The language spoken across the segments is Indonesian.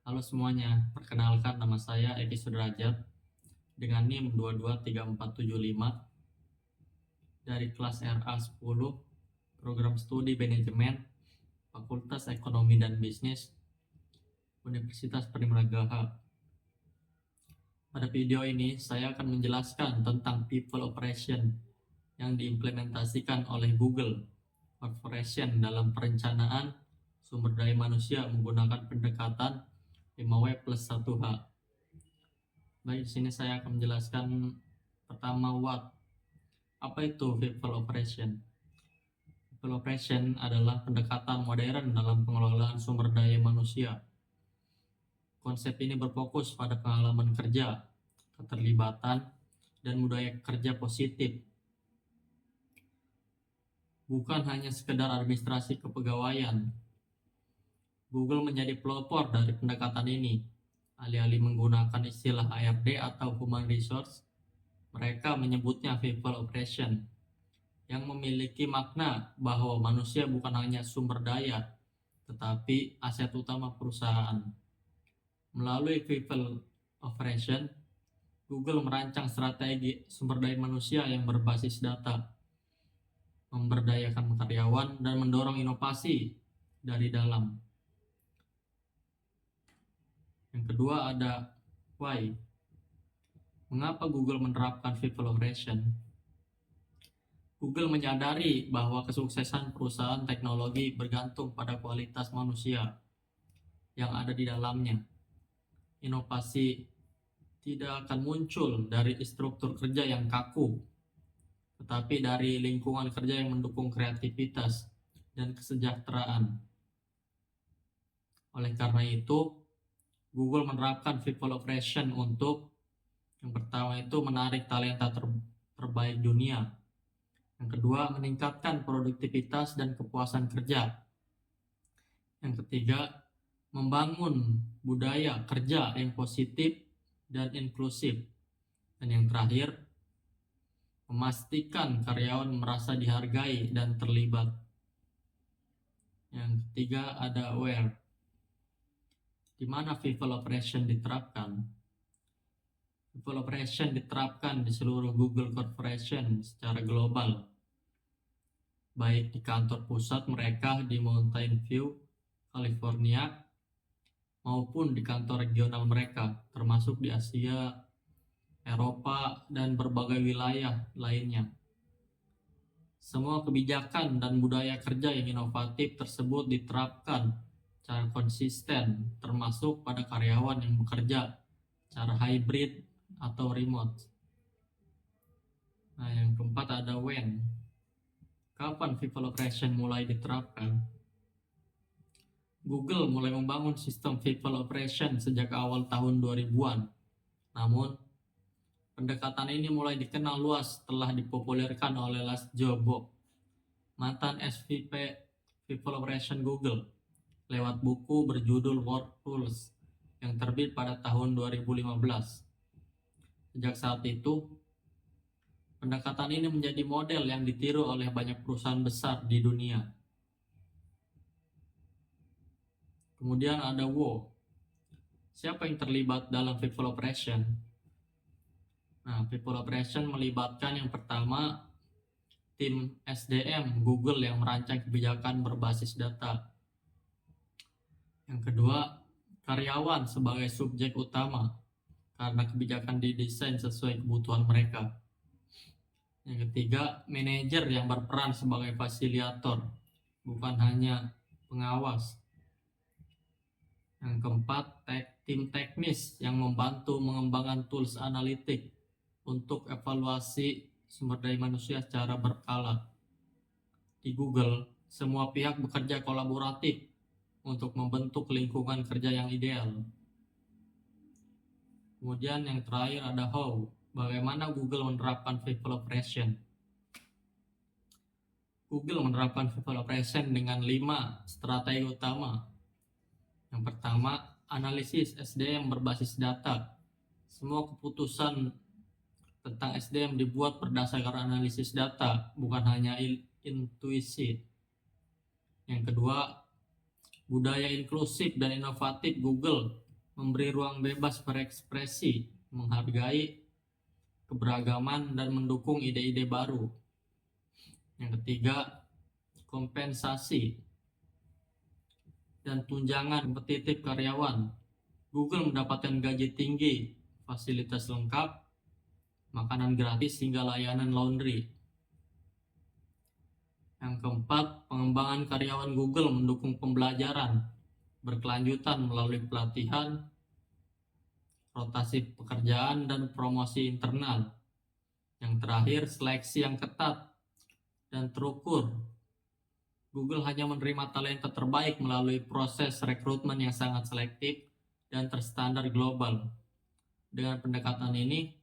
Halo semuanya, perkenalkan nama saya Eki Sudrajat dengan NIM 223475 dari kelas RA 10, Program Studi Manajemen, Fakultas Ekonomi dan Bisnis, Universitas Primragaha. Pada video ini, saya akan menjelaskan tentang People Operation yang diimplementasikan oleh Google Corporation dalam perencanaan sumber daya manusia menggunakan pendekatan 5W plus 1H. Baik, di sini saya akan menjelaskan pertama what. Apa itu people operation? People operation adalah pendekatan modern dalam pengelolaan sumber daya manusia. Konsep ini berfokus pada pengalaman kerja, keterlibatan, dan budaya kerja positif. Bukan hanya sekedar administrasi kepegawaian. Google menjadi pelopor dari pendekatan ini. Alih-alih menggunakan istilah HRD atau Human Resource, mereka menyebutnya people operation, yang memiliki makna bahwa manusia bukan hanya sumber daya, tetapi aset utama perusahaan. Melalui people operation, Google merancang strategi sumber daya manusia yang berbasis data, memberdayakan karyawan, dan mendorong inovasi dari dalam. Yang kedua ada why. Mengapa Google menerapkan people operation? Google menyadari bahwa kesuksesan perusahaan teknologi bergantung pada kualitas manusia yang ada di dalamnya. Inovasi tidak akan muncul dari struktur kerja yang kaku, tetapi dari lingkungan kerja yang mendukung kreativitas dan kesejahteraan. Oleh karena itu, Google menerapkan people operation untuk yang pertama itu menarik talenta terbaik dunia. Yang kedua, meningkatkan produktivitas dan kepuasan kerja. Yang ketiga, membangun budaya kerja yang positif dan inklusif. Dan yang terakhir, memastikan karyawan merasa dihargai dan terlibat. Yang ketiga ada where. Di mana people operation diterapkan? People operation diterapkan di seluruh Google Corporation secara global, baik di kantor pusat mereka di Mountain View, California, maupun di kantor regional mereka, termasuk di Asia, Eropa, dan berbagai wilayah lainnya. Semua kebijakan dan budaya kerja yang inovatif tersebut diterapkan secara konsisten, termasuk pada karyawan yang bekerja secara hybrid atau remote. Nah, yang keempat ada when. Kapan people operation mulai diterapkan? Google mulai membangun sistem people operation sejak awal tahun 2000-an. Namun, pendekatan ini mulai dikenal luas setelah dipopulerkan oleh Lars Jobs, mantan SVP People Operation Google, lewat buku berjudul Work Tools yang terbit pada tahun 2015. Sejak saat itu, pendekatan ini menjadi model yang ditiru oleh banyak perusahaan besar di dunia. Kemudian ada WO. Siapa yang terlibat dalam people operation? Nah, people operation melibatkan yang pertama tim SDM Google yang merancang kebijakan berbasis data. Yang kedua, karyawan sebagai subjek utama karena kebijakan didesain sesuai kebutuhan mereka. Yang ketiga, manajer yang berperan sebagai fasilitator, bukan hanya pengawas. Yang keempat, tim teknis yang membantu mengembangkan tools analitik untuk evaluasi sumber daya manusia secara berkala. Di Google, semua pihak bekerja kolaboratif untuk membentuk lingkungan kerja yang ideal. Kemudian yang terakhir ada how. Bagaimana Google menerapkan people operation? Google menerapkan people operation dengan 5 strategi utama. Yang pertama, analisis SDM berbasis data. Semua keputusan tentang SDM dibuat berdasarkan analisis data, bukan hanya intuisi. Yang kedua, budaya inklusif dan inovatif Google memberi ruang bebas berekspresi, menghargai keberagaman, dan mendukung ide-ide baru. Yang ketiga, kompensasi dan tunjangan kompetitif karyawan. Google mendapatkan gaji tinggi, fasilitas lengkap, makanan gratis, hingga layanan laundry. Yang keempat, pengembangan karyawan Google mendukung pembelajaran berkelanjutan melalui pelatihan, rotasi pekerjaan, dan promosi internal. Yang terakhir, seleksi yang ketat dan terukur. Google hanya menerima talenta terbaik melalui proses rekrutmen yang sangat selektif dan terstandar global. Dengan pendekatan ini,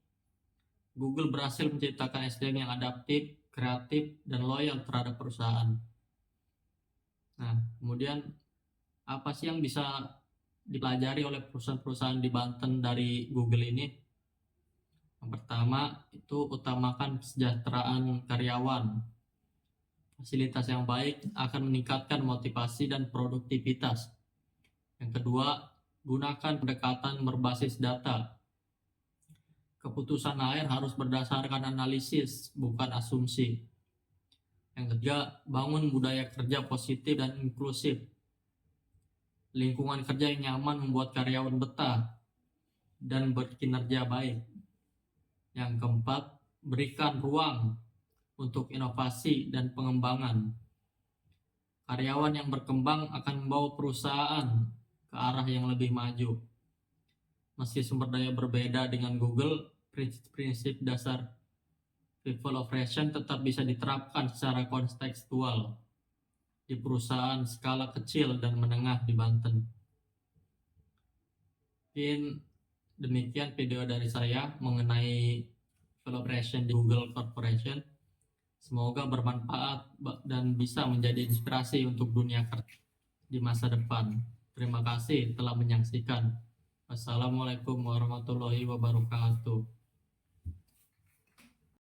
Google berhasil menciptakan SDM yang adaptif, kreatif, dan loyal terhadap perusahaan. Nah, kemudian apa sih yang bisa dipelajari oleh perusahaan-perusahaan di Banten dari Google ini? Yang pertama, itu utamakan kesejahteraan karyawan. Fasilitas yang baik akan meningkatkan motivasi dan produktivitas. Yang kedua, gunakan pendekatan berbasis data. Keputusan akhir harus berdasarkan analisis, bukan asumsi. Yang ketiga, bangun budaya kerja positif dan inklusif. Lingkungan kerja yang nyaman membuat karyawan betah dan berkinerja baik. Yang keempat, berikan ruang untuk inovasi dan pengembangan. Karyawan yang berkembang akan membawa perusahaan ke arah yang lebih maju. Meski sumber daya berbeda dengan Google, prinsip dasar people operation tetap bisa diterapkan secara kontekstual di perusahaan skala kecil dan menengah di Banten. Mungkin demikian video dari saya mengenai collaboration di Google Corporation. Semoga bermanfaat dan bisa menjadi inspirasi untuk dunia kerja di masa depan. Terima kasih telah menyaksikan. Wassalamualaikum warahmatullahi wabarakatuh.